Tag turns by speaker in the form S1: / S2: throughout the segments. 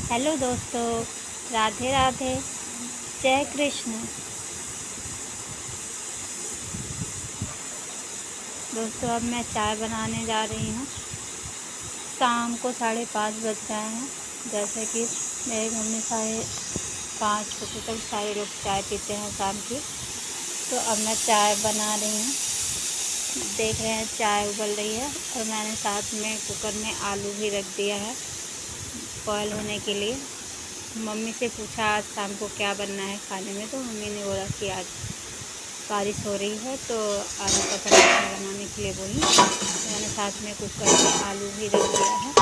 S1: Hello दोस्तों, राधे राधे, जय कृष्ण। दोस्तों अब मैं चाय बनाने जा रही हूँ। शाम को 5:30 बज गए हैं। जैसे कि मेरे घर में 5:30 बजे तक सारे लोग चाय पीते हैं शाम की। तो अब मैं चाय बना रही हूँ। देख रहे हैं चाय उबल रही है और मैंने साथ में कुकर में आलू भी रख दिया है बॉयल होने के लिए। मम्मी से पूछा आज शाम को क्या बनना है खाने में, तो मम्मी ने बोला कि आज बारिश हो रही है तो आलू का पराठा बनाने के लिए बोली। मैंने साथ में कुकर में आलू भी रख दिया है।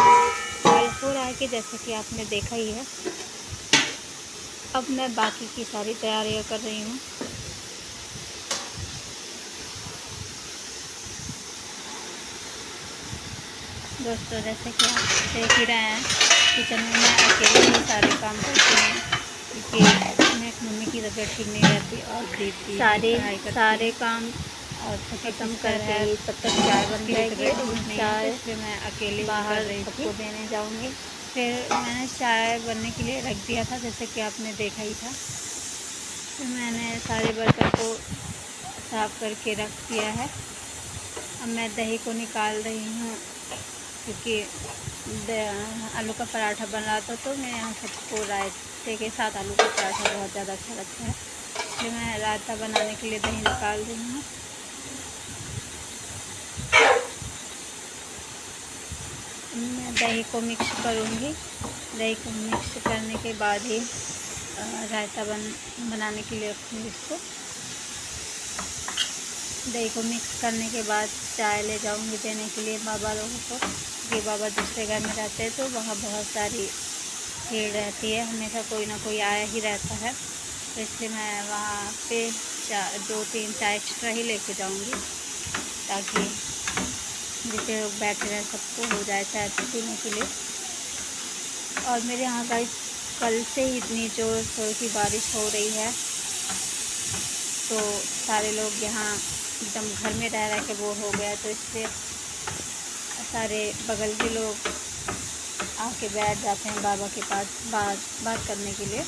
S1: बॉयल हो रहा है कि जैसे कि आपने देखा ही है। अब मैं बाकी की सारी तैयारियां कर रही हूँ। दोस्तों जैसे कि आप देख ही रहे हैं, किचन में मैं अकेले ही सारे काम करती हूँ क्योंकि मैं मम्मी की तबीयत ठीक नहीं रहती और दीदी सारे काम और ख़त्म करके तब तक चाय बन जाएगी और चाय इसलिए मैं अकेले बाहर सबको देने जाऊँगी। फिर मैंने चाय बनने के लिए रख दिया था, जैसे कि आपने देखा ही था। फिर मैंने सारे बर्तन को साफ़ करके रख दिया है। अब मैं दही को निकाल रही हूँ क्योंकि आलू का पराठा बन रहा था, तो मैं यहाँ सबको रायते के साथ आलू का पराठा बहुत ज़्यादा अच्छा लगता है, इसलिए मैं रायता बनाने के लिए दही निकाल रही हूँ। मैं दही को मिक्स करूँगी। दही को मिक्स करने के बाद ही रायता बनाने के लिए रखूँगी इसको। दही को मिक्स करने के बाद चाय ले जाऊँगी देने के लिए बाबा लोगों को, क्योंकि बाबा दूसरे घर में रहते हैं तो वहाँ बहुत सारी भीड़ रहती है, हमेशा कोई ना कोई आया ही रहता है। तो इसलिए मैं वहाँ पे 2-3 चाय एक्स्ट्रा ही लेके जाऊँगी ताकि जितने लोग बैठे रहे सबको हो जाए चाय पीने के लिए। और मेरे यहाँ का कल से ही इतनी ज़ोर शोर की बारिश हो रही है, तो सारे लोग यहाँ एकदम घर में रह के वो हो गया, तो इसलिए सारे बगल के लोग आके बैठ जाते हैं बाबा के पास बात करने के लिए।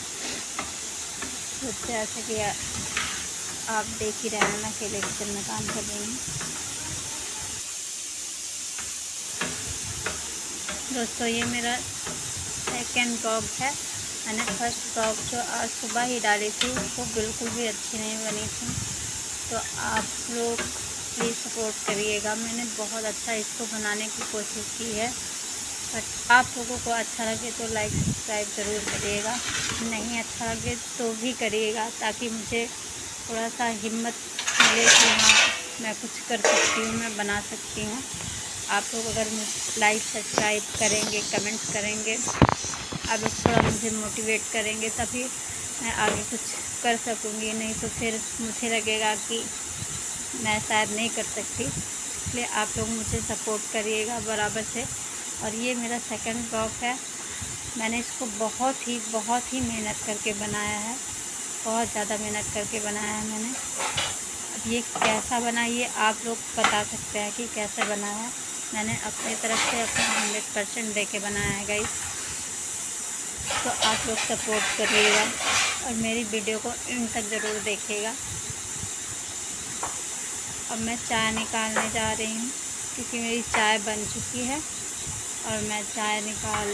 S1: तो जैसे कि आप देख ही रहे हैं, मैं अकेले किचन में काम कर रही हूँ। दोस्तों ये मेरा सेकंड ब्लॉग है। मैंने फर्स्ट ब्लॉग जो आज सुबह ही डाली थी वो बिल्कुल भी अच्छी नहीं बनी थी, तो आप लोग प्लीज़ सपोर्ट करिएगा। मैंने बहुत अच्छा इसको बनाने की कोशिश की है, बट आप लोगों को अच्छा लगे तो लाइक सब्सक्राइब ज़रूर करिएगा, नहीं अच्छा लगे तो भी करिएगा ताकि मुझे थोड़ा सा हिम्मत मिले कि हाँ मैं कुछ कर सकती हूँ, मैं बना सकती हूँ। आप लोग अगर मुझे लाइक सब्सक्राइब करेंगे, कमेंट करेंगे, आप लोग थोड़ा मुझे मोटिवेट करेंगे तभी मैं आगे कुछ कर सकूँगी, नहीं तो फिर मुझे लगेगा कि मैं शायद नहीं कर सकती। इसलिए आप लोग मुझे सपोर्ट करिएगा बराबर से। और ये मेरा सेकंड ब्लॉग है। मैंने इसको बहुत ही मेहनत करके बनाया है, बहुत ज़्यादा मेहनत करके बनाया है मैंने। अब ये कैसा बना ये आप लोग बता सकते हैं कि कैसे बना है। मैंने अपनी तरफ से अपना 100% दे के बनाया है गाइस, तो आप लोग सपोर्ट करिएगा और मेरी वीडियो को एंड तक ज़रूर देखिएगा। अब मैं चाय निकालने जा रही हूँ क्योंकि मेरी चाय बन चुकी है और मैं चाय निकाल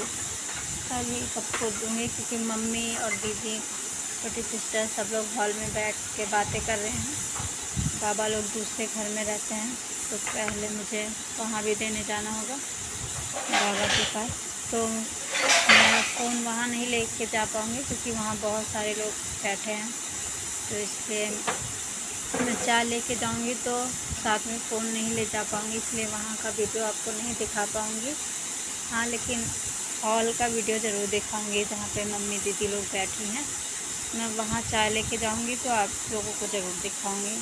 S1: कर ही सबको दूँगी, क्योंकि मम्मी और दीदी, छोटी सिस्टर सब लोग हॉल में बैठ के बातें कर रहे हैं। बाबा लोग दूसरे घर में रहते हैं, तो पहले मुझे वहाँ भी देने जाना होगा बाबा के पास, तो मैं फ़ोन वहाँ नहीं लेके जा पाऊँगी क्योंकि वहाँ बहुत सारे लोग बैठे हैं, तो इसलिए मैं चाय लेके जाऊँगी तो साथ में फ़ोन नहीं ले जा पाऊँगी, इसलिए वहाँ का वीडियो आपको नहीं दिखा पाऊँगी। हाँ लेकिन हॉल का वीडियो ज़रूर दिखाऊँगी जहाँ पे मम्मी दीदी लोग बैठी हैं। मैं वहाँ चाय लेके जाऊँगी तो आप लोगों को ज़रूर दिखाऊँगी।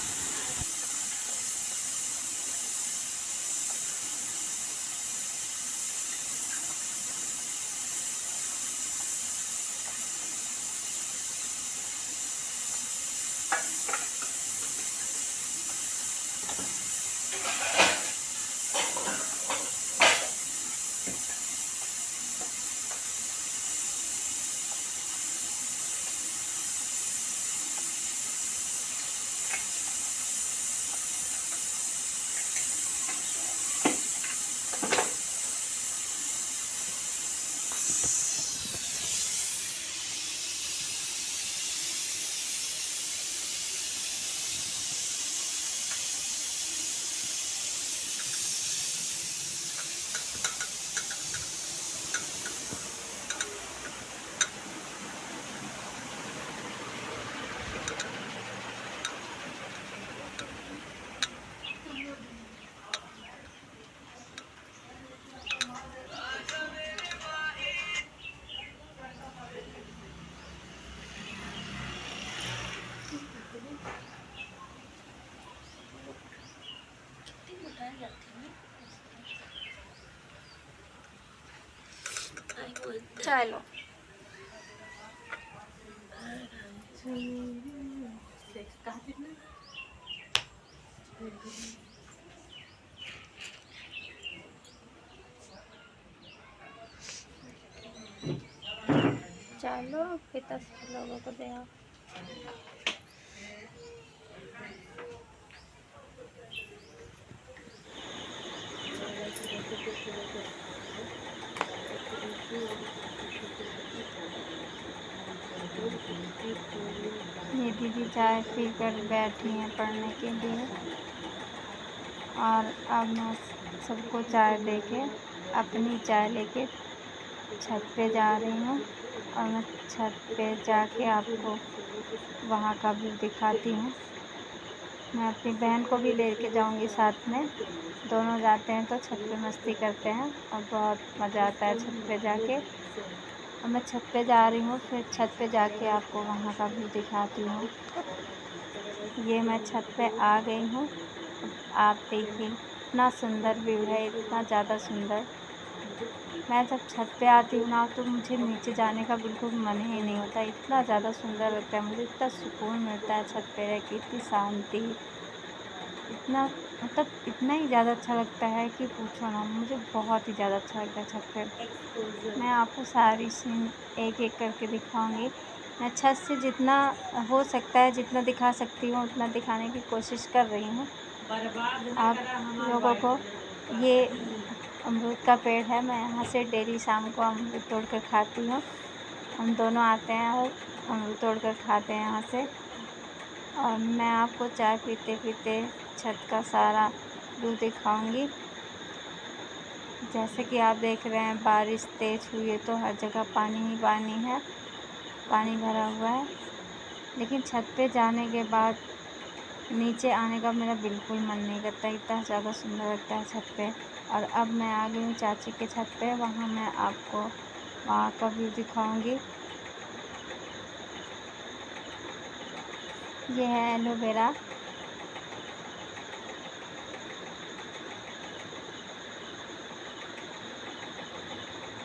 S1: चलो चलो पिता लोगों को दे आओ। ये दीदी चाय पीकर बैठी हैं पढ़ने के लिए, और अब मैं सबको चाय देके अपनी चाय लेके छत पे जा रही हूँ, और मैं छत पे जाके आपको वहाँ का व्यू दिखाती हूँ। मैं अपनी बहन को भी लेके जाऊँगी साथ में, दोनों जाते हैं तो छत पे मस्ती करते हैं और बहुत मज़ा आता है छत पे जाके। और मैं छत पे जा रही हूँ, फिर छत पे जाके आपको वहाँ का व्यू दिखाती हूँ। ये मैं छत पे आ गई हूँ, आप देखिए इतना सुंदर व्यू है, इतना ज़्यादा सुंदर। मैं जब छत पे आती हूँ ना तो मुझे नीचे जाने का बिल्कुल मन ही नहीं होता, इतना ज़्यादा सुंदर लगता है मुझे, इतना सुकून मिलता है छत पे रह के, इतनी शांति, इतना मतलब इतना ही ज़्यादा अच्छा लगता है कि पूछो ना, मुझे बहुत ही ज़्यादा अच्छा लगता है छत पे। मैं आपको सारी सीन एक एक करके दिखाऊंगी। मैं छत से जितना हो सकता है, जितना दिखा सकती हूँ उतना दिखाने की कोशिश कर रही हूँ आप लोगों को। ये अमरूद का पेड़ है, मैं यहाँ से डेली शाम को अमरूद तोड़ कर खाती हूँ। हम दोनों आते हैं और अमरूद तोड़ कर खाते हैं यहाँ से। और मैं आपको चाय पीते पीते छत का सारा व्यू दिखाऊंगी। जैसे कि आप देख रहे हैं बारिश तेज़ हुई है तो हर जगह पानी ही पानी है, पानी भरा हुआ है। लेकिन छत पे जाने के बाद नीचे आने का मेरा बिल्कुल मन नहीं करता, इतना ज़्यादा सुंदर लगता है छत पे। और अब मैं आ गई हूँ चाची के छत पे, वहाँ मैं आपको वहाँ का व्यू दिखाऊंगी। ये है एलोवेरा।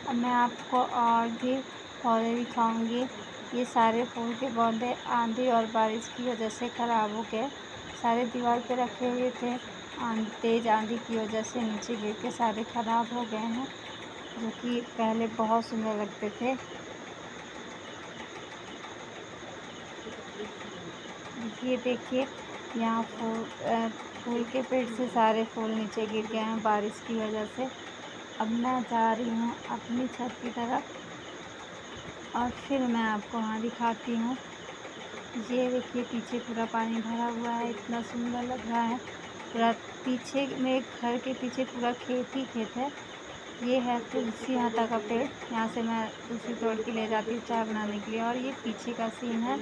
S1: अब मैं आपको और भी पौधे दिखाऊंगी। ये सारे फूल के पौधे आंधी और बारिश की वजह से ख़राब हो गए, सारे दीवार पे रखे हुए थे, तेज़ आंधी की वजह से नीचे गिर के सारे ख़राब हो गए हैं, जो कि पहले बहुत सुंदर लगते थे। ये देखिए यहाँ फूल के पेड़ से सारे फूल नीचे गिर गए हैं बारिश की वजह से। अब मैं जा रही हूँ अपनी छत की तरफ और फिर मैं आपको वहाँ दिखाती हूँ। ये देखिए पीछे पूरा पानी भरा हुआ है, इतना सुंदर लग रहा है। पूरा पीछे मेरे घर के पीछे पूरा खेत ही खेत है। ये है तुलसी माता का पेड़, यहाँ से मैं तुलसी तोड़ के ले जाती हूँ चाय बनाने के लिए। और ये पीछे का सीन है,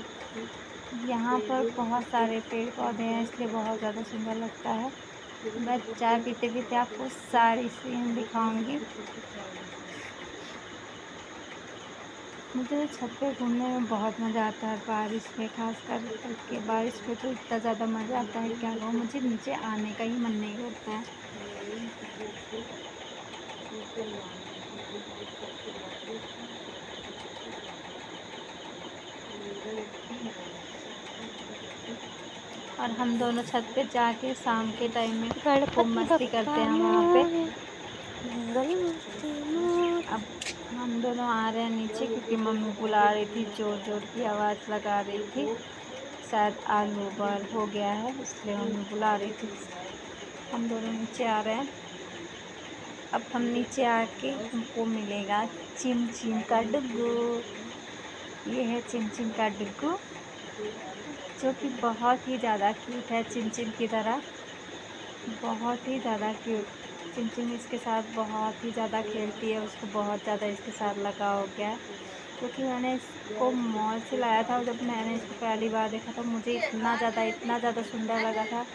S1: यहाँ पर बहुत सारे पेड़ पौधे हैं इसलिए बहुत ज़्यादा सुंदर लगता है। मैं चाय पीते पीते आपको सारी सीन दिखाऊंगी। मुझे तो छत पे घूमने में बहुत मज़ा आता है, बारिश में खास करके बारिश में तो इतना ज़्यादा मज़ा आता है क्या कहूँ, मुझे नीचे आने का ही मन नहीं करता है। और हम दोनों छत पे जाके शाम के टाइम में खूब मस्ती करते हैं वहाँ पे। अब हम दोनों आ रहे हैं नीचे क्योंकि मम्मी बुला रही थी, ज़ोर ज़ोर की आवाज़ लगा रही थी, शायद आलू उबाल हो गया है इसलिए मम्मी बुला रही थी। हम दोनों नीचे आ रहे हैं। अब हम नीचे आके हमको मिलेगा चिमचिम का डुग्गू। ये है चिमचिम का डुग्गू, जो कि बहुत ही ज़्यादा क्यूट है चिमचिम की तरह, बहुत ही ज़्यादा क्यूट। चिमचिम इसके साथ बहुत ही ज़्यादा खेलती है, उसको बहुत ज़्यादा इसके साथ लगाव हो गया है, क्योंकि मैंने इसको मॉल से लाया था। और जब मैंने इसको पहली बार देखा था, मुझे इतना ज़्यादा सुंदर लगा था,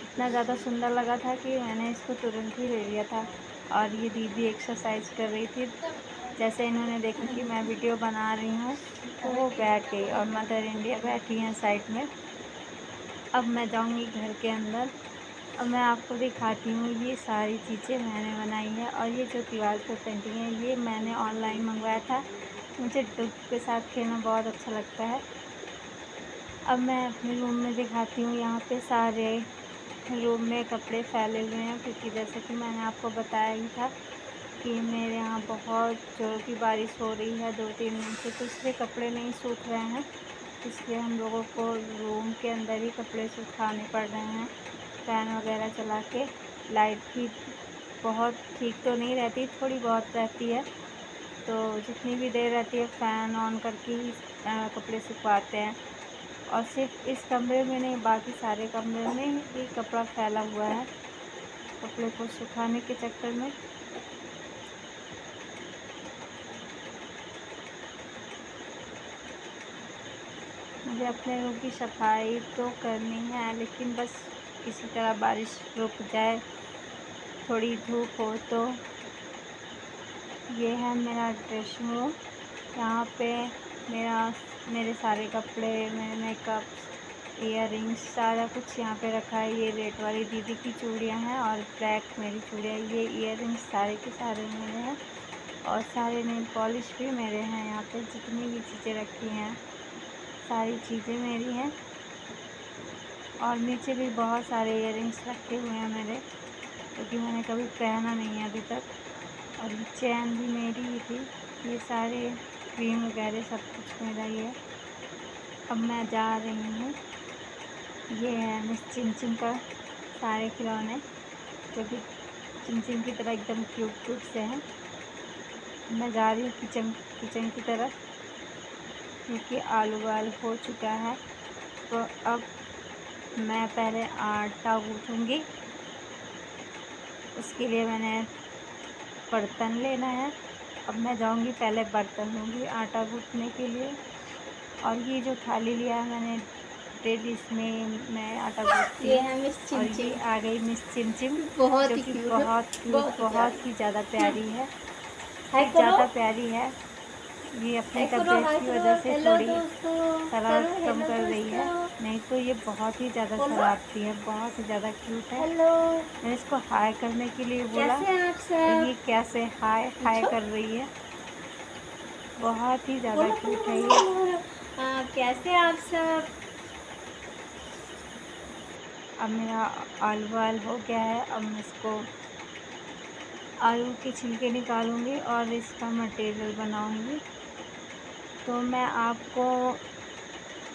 S1: इतना ज़्यादा सुंदर लगा था कि मैंने इसको तुरंत ही ले लिया था। और ये दीदी एक्सरसाइज कर रही थी, जैसे इन्होंने देखा कि मैं वीडियो बना रही हूँ तो वो बैठ गई, और मदर इंडिया बैठी हैं साइड में। अब मैं जाऊँगी घर के अंदर, अब मैं आपको दिखाती हूँ ये सारी चीज़ें मैंने बनाई है। और ये जो दीवार पर पेंटिंग है, ये मैंने ऑनलाइन मंगवाया था। मुझे डुग्गू के साथ खेलना बहुत अच्छा लगता है। अब मैं अपने रूम में दिखाती हूँ। यहाँ पे सारे रूम में कपड़े फैले हुए हैं, क्योंकि जैसे कि मैंने आपको बताया ही था कि मेरे यहाँ बहुत ज़ोरों की बारिश हो रही है 2-3 दिन से, तो इसलिए कपड़े नहीं सूख रहे हैं। इसलिए हम लोगों को रूम के अंदर ही कपड़े सुखाने पड़ रहे हैं, फ़ैन वगैरह चला के। लाइट भी बहुत ठीक तो नहीं रहती, थोड़ी बहुत रहती है, तो जितनी भी देर रहती है फ़ैन ऑन करके ही कपड़े सुखवाते हैं। और सिर्फ इस कमरे में नहीं, बाकी सारे कमरे में ही कपड़ा फैला हुआ है कपड़े को सुखाने के चक्कर में। मुझे अपने रूम की सफाई तो करनी है, लेकिन बस किसी तरह बारिश रुक जाए, थोड़ी धूप हो तो। ये है मेरा ड्रेसिंग रूम। यहाँ पे मेरे सारे कपड़े, मेरे मेकअप, इयररिंग्स, सारा कुछ यहाँ पे रखा है। ये रेड वाली दीदी की चूड़ियाँ हैं और ब्लैक मेरी चूड़ियाँ। ये इयररिंग्स सारे के सारे मेरे हैं, और सारे नेल पॉलिश भी मेरे हैं। यहाँ पे जितनी भी चीज़ें रखी हैं सारी चीज़ें मेरी हैं। और नीचे भी बहुत सारे इयररिंग्स रखे हुए हैं मेरे, क्योंकि मैंने कभी पहना नहीं है अभी तक। और ये चैन भी मेरी ही थी। ये सारे क्रीम वगैरह सब कुछ मेरा ही है। अब मैं जा रही हूँ। ये है मिस चिमचिम का सारे खिलौने, जो कि चिमचिम की तरह एकदम क्यूट क्यूट से हैं। मैं जा रही हूँ किचन की तरफ, क्योंकि आलू उबाल हो चुका है। तो अब मैं पहले आटा गूँथूँगी, उसके लिए मैंने बर्तन लेना है। अब मैं जाऊंगी, पहले बर्तन लूँगी आटा गूँथने के लिए। और ये जो थाली लिया है मैंने डेली, इसमें मैं आटा गूँथती
S2: ये
S1: हूँ।
S2: है मिस
S1: और
S2: चिमचिम,
S1: ये आ गई मिस चिमचिम,
S2: बहुत
S1: जो
S2: ही
S1: कि
S2: क्यूट,
S1: बहुत ही ज़्यादा प्यारी है,
S2: हाय
S1: कुछ
S2: करो,
S1: ज़्यादा प्यारी है। ये अपनी
S2: हाय करो,
S1: तबीयत
S2: हाय
S1: की
S2: करो,
S1: वजह से
S2: हेलो
S1: थोड़ी
S2: दोस्तों, करो
S1: शरारत कम
S2: हेलो
S1: कर रही है,
S2: दोस्तों,
S1: नहीं तो ये बहुत ही ज़्यादा
S2: बोलो
S1: शरारती है, बहुत ही ज़्यादा क्यूट है।
S2: हेलो।
S1: मैंने इसको हाय करने के लिए बोला,
S2: कैसे हैं आप
S1: तो
S2: सब?
S1: ये कैसे हाय हाय
S2: पूछो,
S1: कर रही है। बहुत ही ज़्यादा
S2: बोलो बोलो
S1: क्यूट है
S2: बोलो
S1: ये।
S2: बोलो बोलो। कैसे हैं आप सब?
S1: अब मेरा आलू बॉयल हो गया है। अब मैं इसको आलू के छिलके निकालूंगी और इसका मटेरियल बनाऊंगी। तो मैं आपको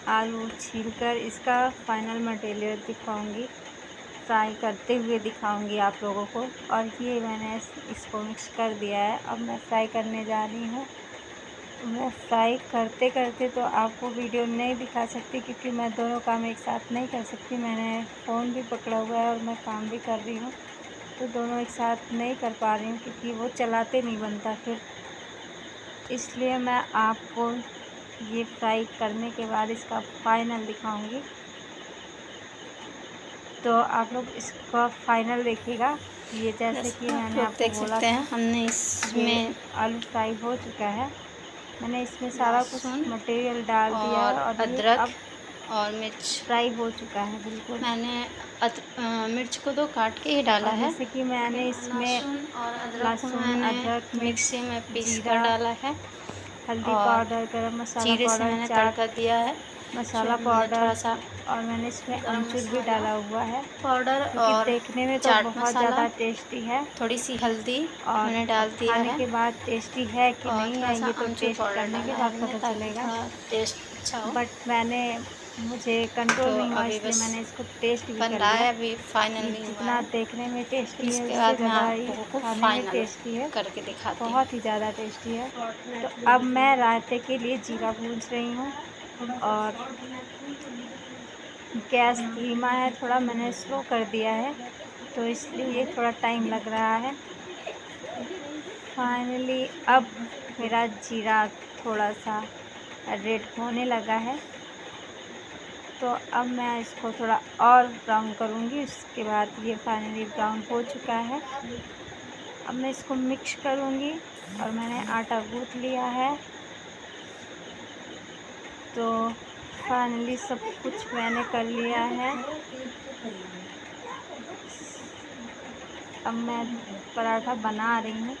S1: आलू छीलकर इसका फाइनल मटेरियल दिखाऊंगी, फ्राई करते हुए दिखाऊंगी आप लोगों को। और ये मैंने इसको मिक्स कर दिया है। अब मैं फ्राई करने जा रही हूँ। मैं फ्राई करते करते तो आपको वीडियो नहीं दिखा सकती, क्योंकि मैं दोनों काम एक साथ नहीं कर सकती। मैंने फ़ोन भी पकड़ा हुआ है और मैं काम भी कर रही हूँ, तो दोनों एक साथ नहीं कर पा रही हूँ, क्योंकि वो चलाते नहीं बनता फिर। इसलिए मैं आपको ये फ्राई करने के बाद इसका फाइनल दिखाऊंगी। तो आप लोग इसका फाइनल देखिएगा। ये जैसे कि
S2: जैसे आप
S1: मैंने
S2: लोग
S1: आपको
S2: देख
S1: बोला
S2: सकते हैं,
S1: था,
S2: हमने
S1: ये
S2: इसमें
S1: आलू फ्राई हो चुका है। मैंने इसमें सारा
S2: लहसुन
S1: कुछ मटेरियल डाल दिया
S2: और
S1: है, और ये
S2: अदरक
S1: अब
S2: और मिर्च,
S1: फ्राई हो चुका है बिल्कुल।
S2: मैंने मिर्च को तो काट के ही डाला
S1: और
S2: है,
S1: जैसे कि मैंने
S2: लेकिन
S1: इसमें
S2: लहसुन और अदरक को
S1: लहसुन,
S2: मैंने
S1: अदरक,
S2: मिक्सी में
S1: मिर्च,
S2: पीस कर
S1: जीरा,
S2: डाला है,
S1: हल्दी
S2: और
S1: पाउडर, गरम मसाला
S2: जीरे से
S1: पाउडर,
S2: मैंने
S1: चाट
S2: तड़का दिया है।
S1: मसाला
S2: जो हमने
S1: पाउडर
S2: थोड़ा सा
S1: और मैंने इसमें
S2: गरम
S1: अमचूर भी
S2: मसाला
S1: डाला हुआ है,
S2: पाउडर
S1: क्योंकि
S2: और
S1: देखने में तो
S2: चाट
S1: बहुत
S2: मसाला,
S1: ज़्यादा टेस्टी है।
S2: थोड़ी सी हल्दी
S1: और
S2: मैंने
S1: अब
S2: डाल दिया
S1: खाने
S2: है
S1: के बाद टेस्टी है कि
S2: और
S1: नहीं
S2: थोड़ा
S1: है
S2: सा
S1: ये तो
S2: अमचूर
S1: टेस्ट
S2: पाउडर
S1: करने के
S2: डाला है
S1: बाद
S2: हमने
S1: पता
S2: ताकि
S1: चलेगा।
S2: थोड़ा टेस्ट अच्छा हो।
S1: बट मुझे कंट्रोल
S2: तो
S1: नहीं हुआ,
S2: अभी
S1: इसलिए
S2: बस
S1: मैंने इसको टेस्ट भी
S2: बन
S1: कर
S2: रहा
S1: लिया।
S2: है, अभी फाइनल
S1: ये
S2: नहीं हुआ
S1: जितना
S2: है।
S1: देखने में
S2: फिर
S1: टेस्टी है
S2: इसके
S1: उससे
S2: बाद मैं
S1: ज़्यादा
S2: आप
S1: ही
S2: लोगों को
S1: खाने में
S2: फाइनल
S1: टेस्टी है,
S2: करके दिखाती हूँ।
S1: बहुत ही ज़्यादा टेस्टी है। तो अब मैं रायते के लिए जीरा भून रही हूँ और गैस धीमा है, थोड़ा मैंने स्लो कर दिया है, तो इसलिए थोड़ा टाइम लग रहा है। फाइनली अब मेरा जीरा थोड़ा सा रेड होने लगा है, तो अब मैं इसको थोड़ा और ब्राउन करूँगी। उसके बाद ये फाइनली ब्राउन हो चुका है। अब मैं इसको मिक्स करूँगी और मैंने आटा गूँथ लिया है। तो फाइनली सब कुछ मैंने कर लिया है। अब मैं पराठा बना रही हूँ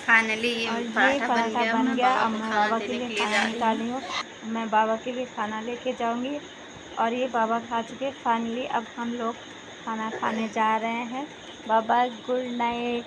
S2: फाइनली ये
S1: और ये
S2: पराठा बन
S1: पराठा
S2: गया।
S1: बन
S2: मैं
S1: गया।
S2: बाबा
S1: अब
S2: को
S1: मैं
S2: खाना
S1: बाबा के
S2: देने
S1: लिए
S2: के लिए
S1: खाना
S2: जा रही हूँ।
S1: निकाली हूँ। मैं बाबा के लिए खाना लेके जाऊँगी और ये बाबा खा चुके। फाइनली अब हम लोग खाना खाने जा रहे हैं। बाबा गुड नाइट।